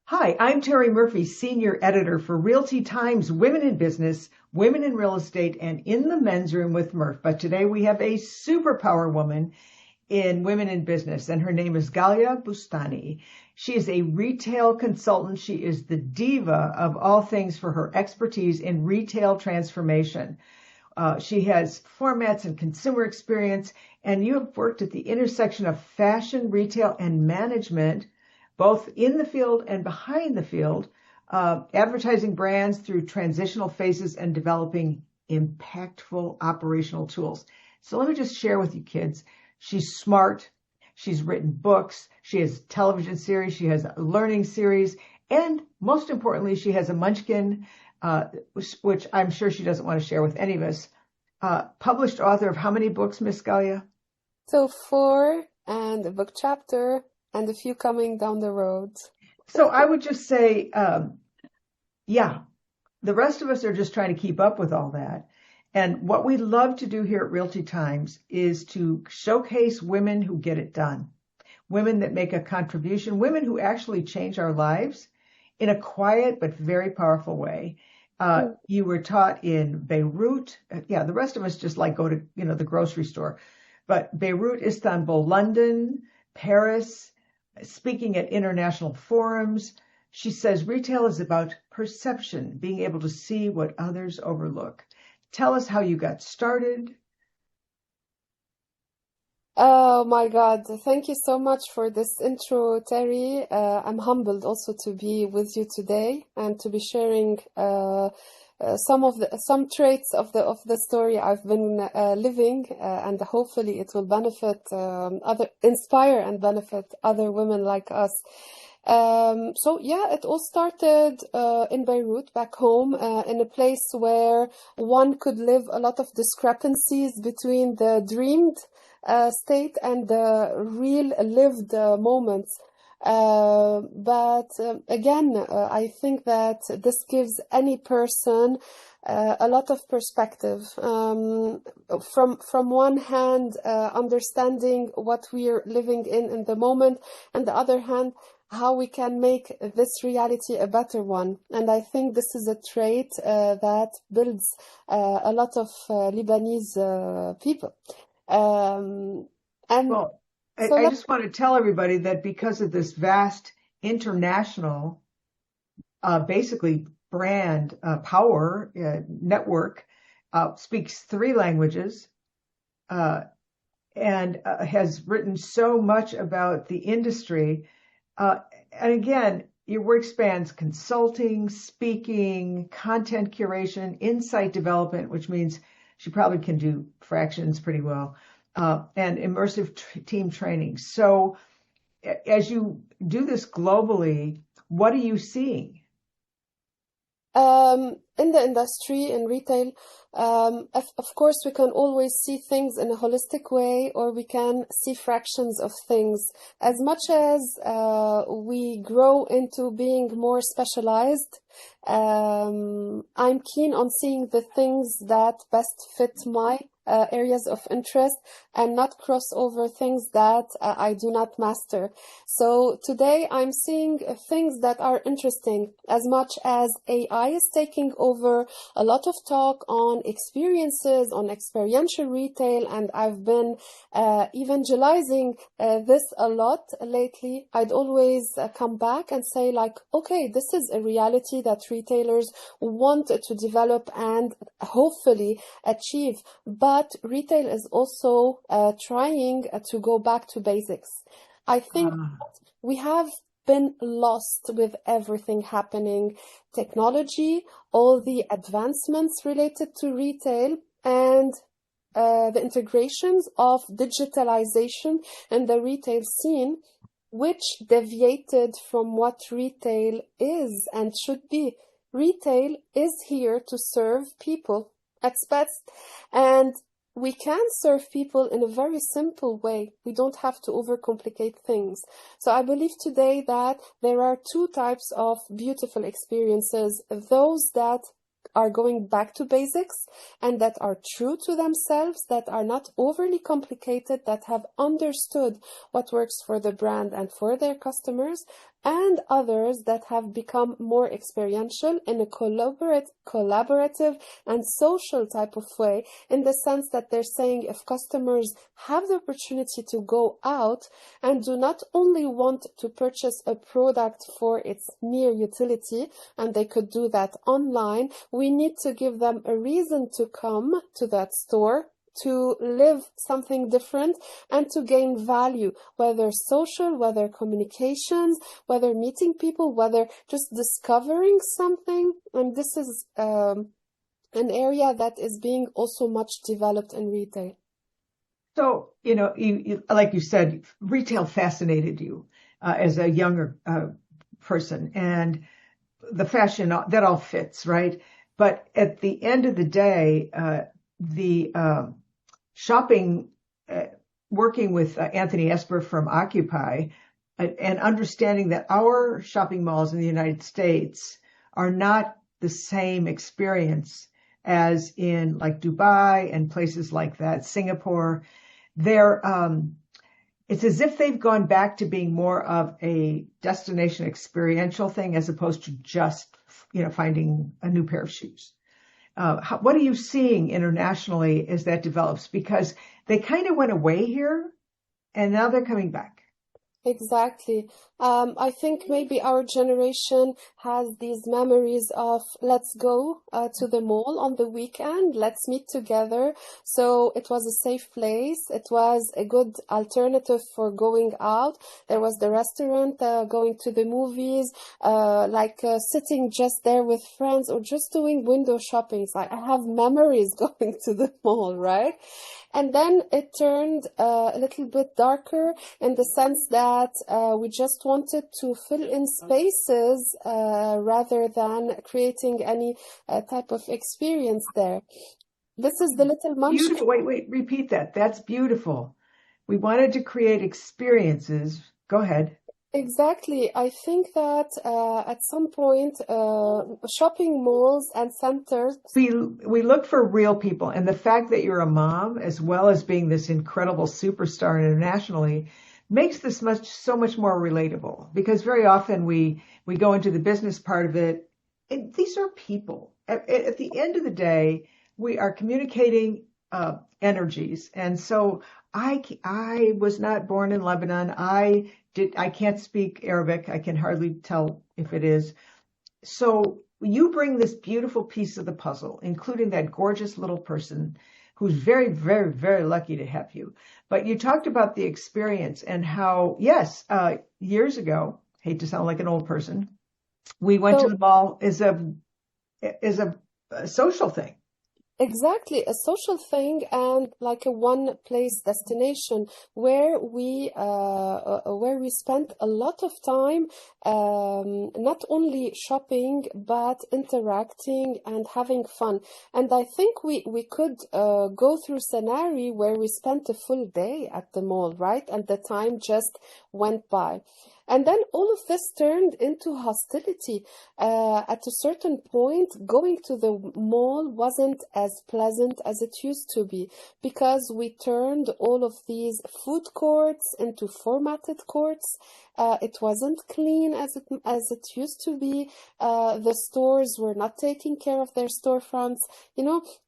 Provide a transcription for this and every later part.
Hi, I'm Terri Murphy, Senior Editor for Realty Times Women in Business, Women in Real Estate, and in the Men's Room with Murph. But today we have a superpower woman in Women in Business, and her name is Ghalia Boustani. She is a retail consultant. She is the diva of all things for her expertise in retail transformation. She has formats and consumer experience, and you have worked at the intersection of fashion, retail, and management, both in the field and behind the field, advertising brands through transitional phases and developing impactful operational tools. So let me just share with you kids, she's smart, she's written books, she has a television series, she has a learning series, and most importantly, she has a munchkin, which I'm sure she doesn't want to share with any of us. Published author of how many books, Miss Ghalia? So 4 and a book chapter and a few coming down the road. So I would just say, yeah, the rest of us are just trying to keep up with all that. And what we love to do here at Realty Times is to showcase women who get it done, women that make a contribution, women who actually change our lives in a quiet but very powerful way. You were taught in Beirut. Yeah, the rest of us just like go to, the grocery store. But Beirut, Istanbul, London, Paris, speaking at international forums. She says retail is about perception, being able to see what others overlook. Tell us how you got started. Oh my God, thank you so much for this intro, Terry. I'm humbled also to be with you today and to be sharing some traits of the story I've been living, and hopefully it will inspire and benefit other women like us. So yeah, it all started in Beirut, back home, in a place where one could live a lot of discrepancies between the dreamed state and the real lived moments. But again, I think that this gives any person a lot of perspective. From one hand, understanding what we're living in the moment, and the other hand, how we can make this reality a better one. And I think this is a trait that builds a lot of Lebanese people. Well, I just want to tell everybody that because of this vast international, basically brand power network, speaks 3 languages, and has written so much about the industry. And again, your work spans consulting, speaking, content curation, insight development, which means she probably can do fractions pretty well, and immersive team training. So as you do this globally, what are you seeing? In the industry, in retail, of course, we can always see things in a holistic way, or we can see fractions of things. As much as we grow into being more specialized, I'm keen on seeing the things that best fit my areas of interest and not cross over things that I do not master. So today I'm seeing things that are interesting, as much as AI is taking over a lot of talk on experiences, on experiential retail, and I've been evangelizing this a lot lately. I'd always come back and say, like, okay, this is a reality that retailers want to develop and hopefully achieve. But retail is also trying to go back to basics. I think we have been lost with everything happening, technology, all the advancements related to retail, and the integrations of digitalization in the retail scene, which deviated from what retail is and should be. Retail is here to serve people at its best, and we can serve people in a very simple way. We don't have to overcomplicate things. So I believe today that there are 2 types of beautiful experiences: those that are going back to basics and that are true to themselves, that are not overly complicated, that have understood what works for the brand and for their customers, and others that have become more experiential in a collaborative and social type of way, in the sense that they're saying if customers have the opportunity to go out and do not only want to purchase a product for its mere utility, and they could do that online, we need to give them a reason to come to that store, to live something different, and to gain value, whether social, whether communications, whether meeting people, whether just discovering something. And this is an area that is being also much developed in retail. So, like you said, retail fascinated you as a younger person, and the fashion, that all fits, right? But at the end of the day, the shopping, working with Anthony Esper from Occupy, and understanding that our shopping malls in the United States are not the same experience as in like Dubai and places like that, Singapore. It's as if they've gone back to being more of a destination experiential thing as opposed to just, finding a new pair of shoes. What are you seeing internationally as that develops? Because they kind of went away here and now they're coming back. Exactly. I think maybe our generation has these memories of let's go to the mall on the weekend, let's meet together. So it was a safe place. It was a good alternative for going out. There was the restaurant, going to the movies, sitting just there with friends or just doing window shopping. I have memories going to the mall, right? And then it turned a little bit darker in the sense that we just wanted to fill in spaces rather than creating any type of experience there. This is the little munchkin. Beautiful. Wait, repeat that. That's beautiful. We wanted to create experiences. Go ahead. Exactly. I think that at some point, shopping malls and centers. We look for real people, and the fact that you're a mom, as well as being this incredible superstar internationally, makes this so much more relatable. Because very often we go into the business part of it, and these are people. At the end of the day, we are communicating energies, and so I was not born in Lebanon. I can't speak Arabic. I can hardly tell if it is. So you bring this beautiful piece of the puzzle, including that gorgeous little person who's very, very, very lucky to have you. But you talked about the experience and how, yes, years ago, hate to sound like an old person, we went to the mall as a social thing. Exactly, a social thing and like a one place destination where we spent a lot of time, not only shopping but interacting and having fun. And I think we could go through scenario where we spent a full day at the mall, right? And the time just went by. And then all of this turned into hostility. At a certain point, going to the mall wasn't as pleasant as it used to be because we turned all of these food courts into formatted courts. It wasn't clean as it used to be. The stores were not taking care of their storefronts.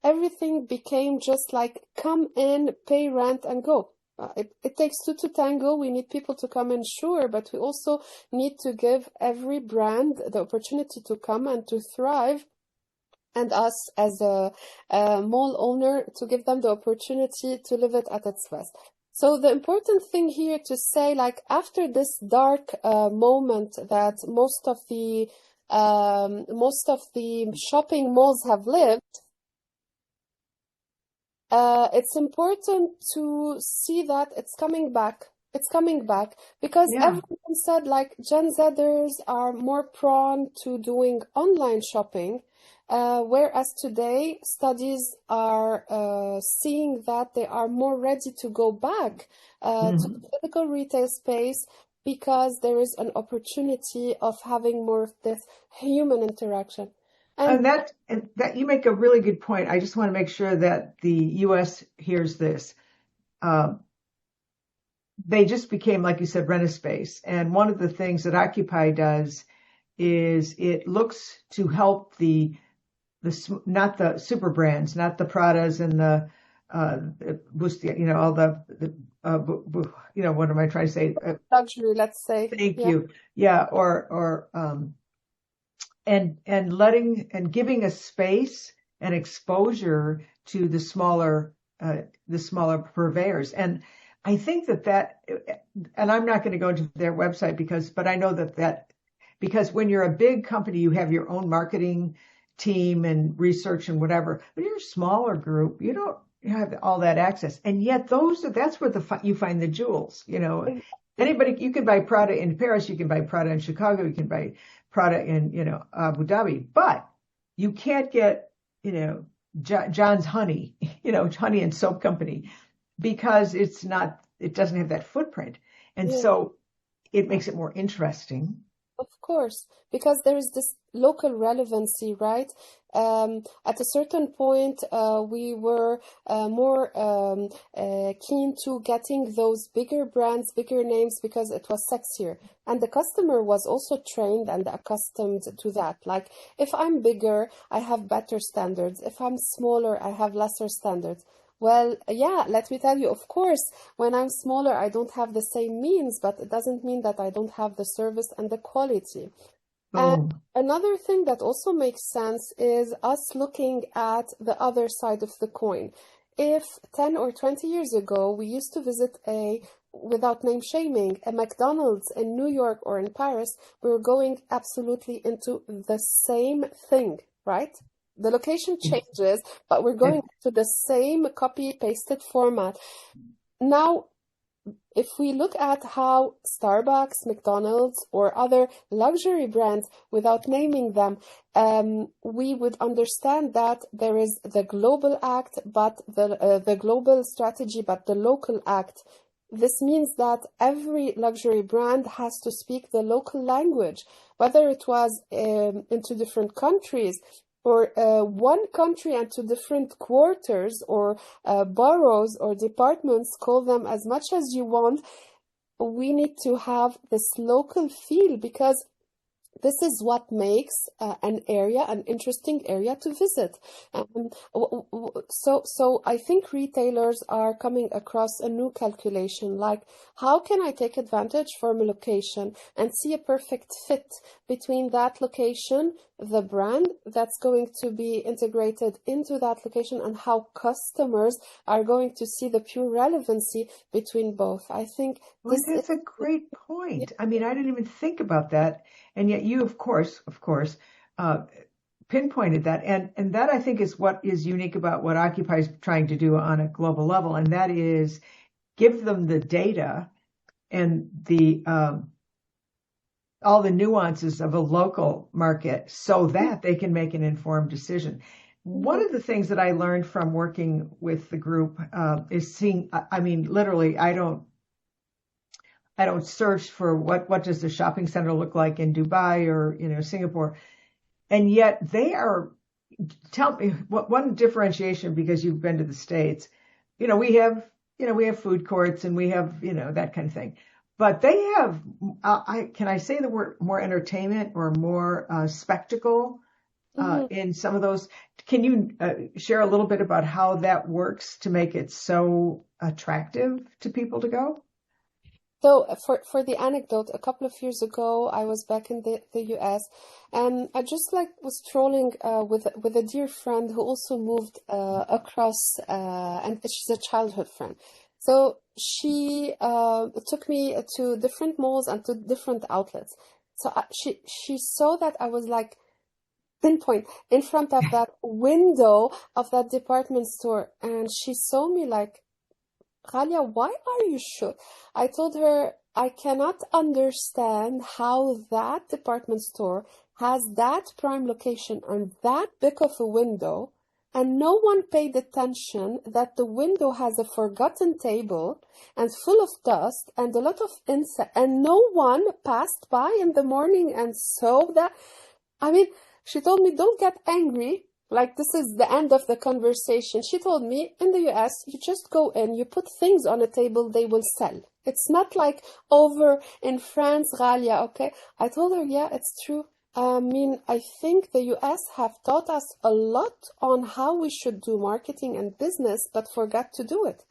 Everything became just like come in, pay rent, and go. It takes two to tango. We need people to come in, sure, but we also need to give every brand the opportunity to come and to thrive, and us as a mall owner to give them the opportunity to live it at its best. So the important thing here to say, like after this dark moment that most of the shopping malls have lived, it's important to see that it's coming back. It's coming back because everyone said like Gen Zers are more prone to doing online shopping, whereas today studies are seeing that they are more ready to go back to the physical retail space because there is an opportunity of having more of this human interaction. And that you make a really good point. I just want to make sure that the U.S. hears this. they just became, like you said, rent-a-space. And one of the things that Occupy does is it looks to help not the super brands, not the Pradas and the Busti, all what am I trying to say? Luxury, let's say. Thank you. Yeah, and letting and giving a space and exposure to the smaller purveyors. And I think that, and I'm not going to go into their website but I know that because when you're a big company, you have your own marketing team and research and whatever. When you're a smaller group, you don't have all that access. And yet that's where you find the jewels. Anybody, you can buy Prada in Paris, you can buy Prada in Chicago, you can buy Prada in, Abu Dhabi, but you can't get, John's Honey, Honey and Soap Company, because it doesn't have that footprint. And so it makes it more interesting. Of course, because there is this local relevancy, right? At a certain point, we were more keen to getting those bigger brands, bigger names, because it was sexier. And the customer was also trained and accustomed to that. Like, if I'm bigger, I have better standards. If I'm smaller, I have lesser standards. Well, yeah, let me tell you, of course, when I'm smaller, I don't have the same means, but it doesn't mean that I don't have the service and the quality. And another thing that also makes sense is us looking at the other side of the coin. If 10 or 20 years ago, we used to visit without name shaming, a McDonald's in New York or in Paris, we were going absolutely into the same thing, right? The location changes, but we're going to the same copy-pasted format. Now, if we look at how Starbucks, McDonald's, or other luxury brands, without naming them, we would understand that there is the global act, but the global strategy, but the local act. This means that every luxury brand has to speak the local language, whether it was into different countries, or one country and two different quarters or boroughs or departments, call them as much as you want. We need to have this local feel, because this is what makes an interesting area to visit. So I think retailers are coming across a new calculation, like, how can I take advantage from a location and see a perfect fit between that location, the brand that's going to be integrated into that location, and how customers are going to see the pure relevancy between both. I think that's a great point. I mean, I didn't even think about that. And yet you, of course, pinpointed that. And that, I think, is what is unique about what Occupy is trying to do on a global level. And that is give them the data and all the nuances of a local market so that they can make an informed decision. One of the things that I learned from working with the group is seeing, I mean, literally, I don't search for what does the shopping center look like in Dubai or, Singapore. And yet tell me one differentiation, because you've been to the States, we have food courts and we have, that kind of thing. But they have, can I say the word more entertainment or more spectacle in some of those? Can you share a little bit about how that works to make it so attractive to people to go? So for the anecdote, a couple of years ago, I was back in the US, and I just was strolling with a dear friend who also moved across, and she's a childhood friend. So she took me to different malls and to different outlets. So she saw that I was pinpoint in front of that window of that department store, and she saw me like, Ghalia, why are you sure? I told her I cannot understand how that department store has that prime location and that big of a window, and no one paid attention that the window has a forgotten table and full of dust and a lot of insects, and no one passed by in the morning and saw that. I mean, she told me, don't get angry. like this is the end of the conversation. She told me in the US, you just go in, you put things on a table, they will sell. It's not like over in France, Ghalia, okay? I told her, yeah, it's true. I mean, I think the US have taught us a lot on how we should do marketing and business, but forgot to do it.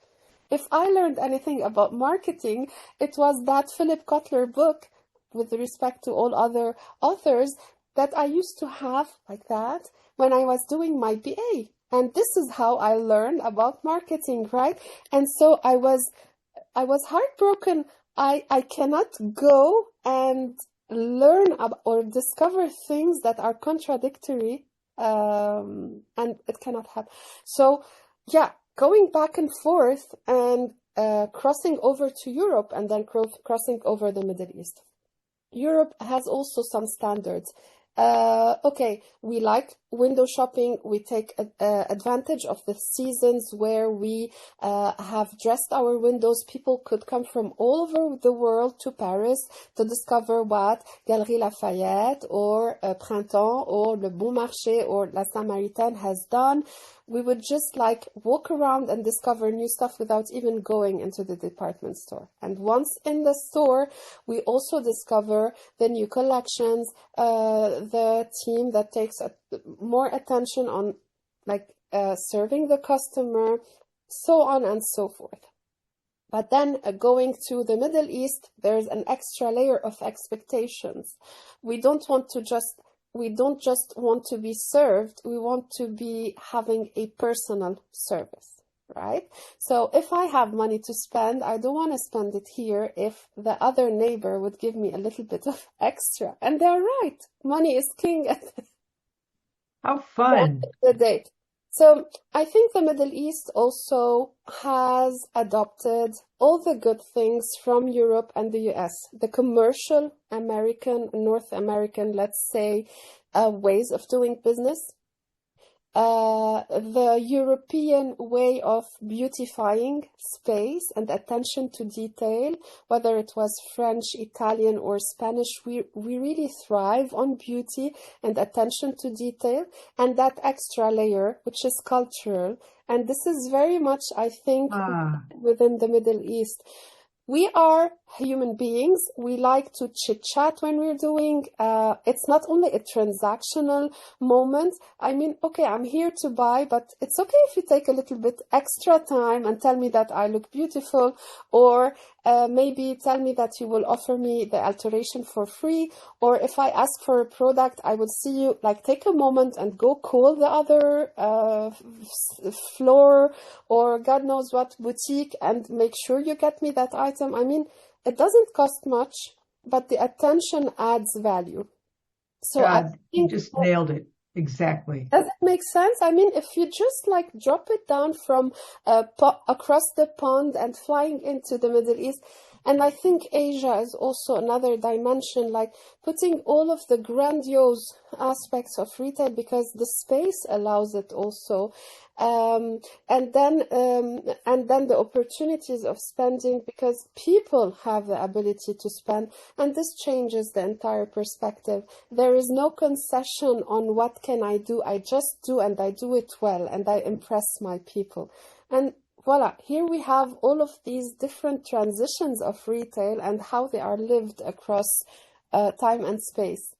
If I learned anything about marketing, it was that Philip Kotler book, with respect to all other authors, that I used to have like that when I was doing my BA. And this is how I learned about marketing, right? And so I was heartbroken. I cannot go and learn or discover things that are contradictory, and it cannot happen. So, yeah, going back and forth and crossing over to Europe and then crossing over the Middle East. Europe has also some standards. Okay, we like window shopping. We take advantage of the seasons where we have dressed our windows. People could come from all over the world to Paris to discover what Galeries Lafayette or Printemps or Le Bon Marché or La Samaritaine has done. We would just like walk around and discover new stuff without even going into the department store. And once in the store, we also discover the new collections, the team that takes more attention on like serving the customer, so on and so forth. But then going to the Middle East, there's an extra layer of expectations. We don't just want to be served, we want to be having a personal service, right? So if I have money to spend, I don't want to spend it here if the other neighbor would give me a little bit of extra. And they're right. Money is king at How fun. the date. So I think the Middle East also has adopted all the good things from Europe and the US, the commercial American, North American, let's say, ways of doing business, the European way of beautifying space and attention to detail, whether it was French, Italian, or Spanish, we really thrive on beauty and attention to detail, and that extra layer, which is cultural. And this is very much, I think, within the Middle East. We are human beings. We like to chit-chat when we're doing. It's not only a transactional moment. I mean, okay, I'm here to buy, but it's okay if you take a little bit extra time and tell me that I look beautiful, or maybe tell me that you will offer me the alteration for free. Or if I ask for a product, I would see you like take a moment and go call the other floor or God knows what boutique and make sure you get me that item. I mean, it doesn't cost much, but the attention adds value. So God, you just nailed it. Exactly. Does it make sense? I mean, if you just like drop it down from across the pond and flying into the Middle East, and I think Asia is also another dimension, like putting all of the grandiose aspects of retail because the space allows it also. And then the opportunities of spending because people have the ability to spend, and this changes the entire perspective. There is no concession on what can I do. I just do, and I do it well, and I impress my people. And voila, here we have all of these different transitions of retail and how they are lived across time and space.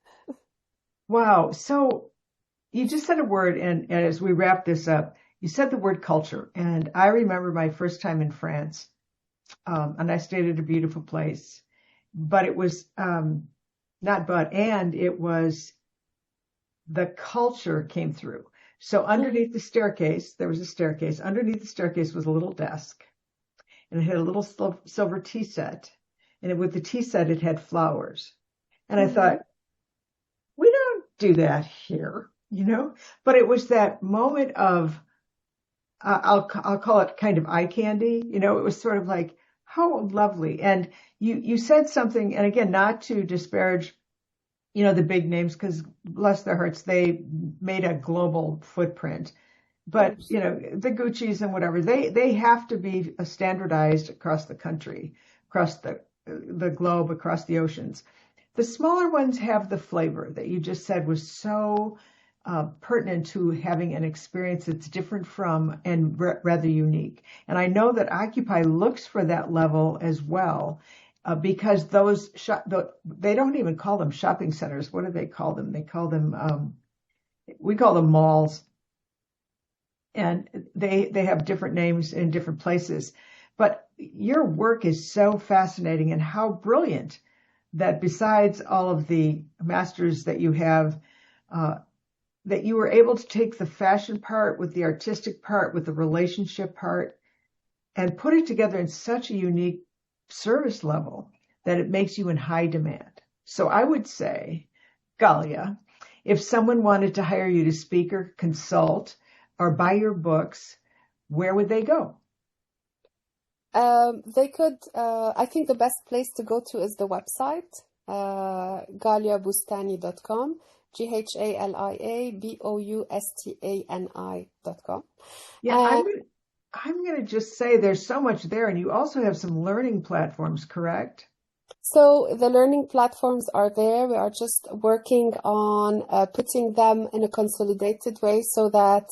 Wow. So you just said a word, and as we wrap this up, you said the word culture. And I remember my first time in France, and I stayed at a beautiful place, but it was and it was the culture came through. So underneath the staircase, there was a staircase. Underneath the staircase was a little desk, and it had a little silver tea set. And with the tea set, it had flowers. And I thought, we don't do that here, But it was that moment of, I'll call it kind of eye candy. It was sort of like, how lovely. And you said something, and again, not to disparage the big names, because bless their hearts, they made a global footprint. But, the Gucci's and whatever, they have to be standardized across the country, across the globe, across the oceans. The smaller ones have the flavor that you just said was so pertinent to having an experience that's different from and rather unique. And I know that Occupy looks for that level as well, because they don't even call them shopping centers. What do they call them? They call them, we call them malls. And they have different names in different places. But your work is so fascinating, and how brilliant that besides all of the masters that you have, that you were able to take the fashion part with the artistic part, with the relationship part, and put it together in such a unique service level that it makes you in high demand. So I would say, Ghalia, if someone wanted to hire you to speak or consult or buy your books, where would they go? They could, I think the best place to go to is the website, GhaliaBoustani.com, GhaliaBoustani.com. Yeah, I'm going to just say there's so much there, and you also have some learning platforms, correct? So the learning platforms are there. We are just working on putting them in a consolidated way so that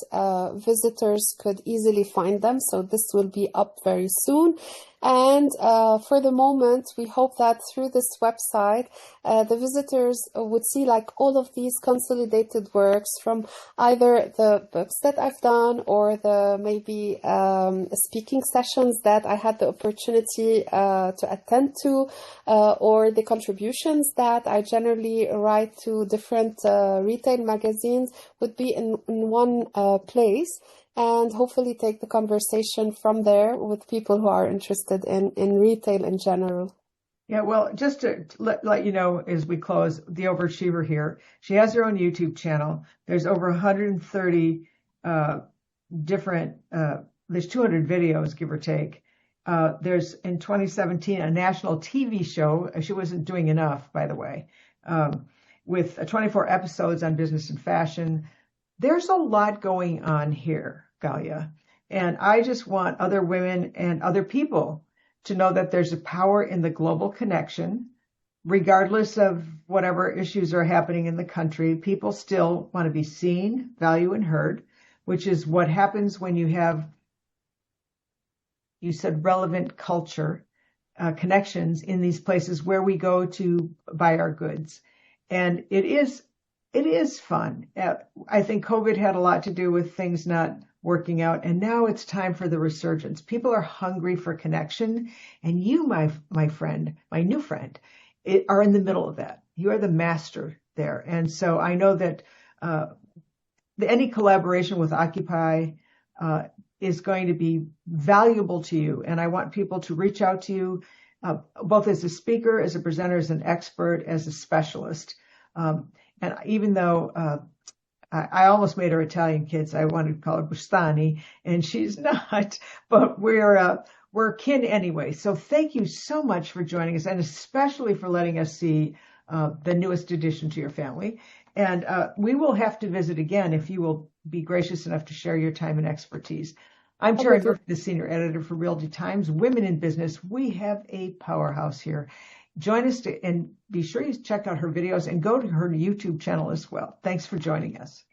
visitors could easily find them. So this will be up very soon. And for the moment, we hope that through this website, the visitors would see like all of these consolidated works from either the books that I've done or the maybe speaking sessions that I had the opportunity to attend to, or the contributions that I generally write to different retail magazines would be in one place. And hopefully take the conversation from there with people who are interested in retail in general. Yeah, well, just to let you know as we close, the overachiever here, she has her own YouTube channel. There's over 130 different, there's 200 videos, give or take. There's in 2017 a national TV show. She wasn't doing enough, by the way, with 24 episodes on business and fashion. There's a lot going on here, Ghalia, and I just want other women and other people to know that there's a power in the global connection, regardless of whatever issues are happening in the country. People still want to be seen, valued, and heard, which is what happens when you have, you said, relevant culture connections in these places where we go to buy our goods. And it is fun. I think COVID had a lot to do with things not working out, and now it's time for the resurgence. People are hungry for connection, and you, my friend, my new friend, are in the middle of that. You are the master there. And so I know that any collaboration with Occupy is going to be valuable to you, and I want people to reach out to you, both as a speaker, as a presenter, as an expert, as a specialist. And even though I almost made her Italian, kids, I wanted to call her Boustani, and she's not, but we're kin anyway. So thank you so much for joining us, and especially for letting us see the newest addition to your family. And we will have to visit again if you will be gracious enough to share your time and expertise. I'm Terri Murphy, the senior editor for Realty Times, Women in Business. We have a powerhouse here. Join us and be sure you check out her videos and go to her YouTube channel as well. Thanks for joining us.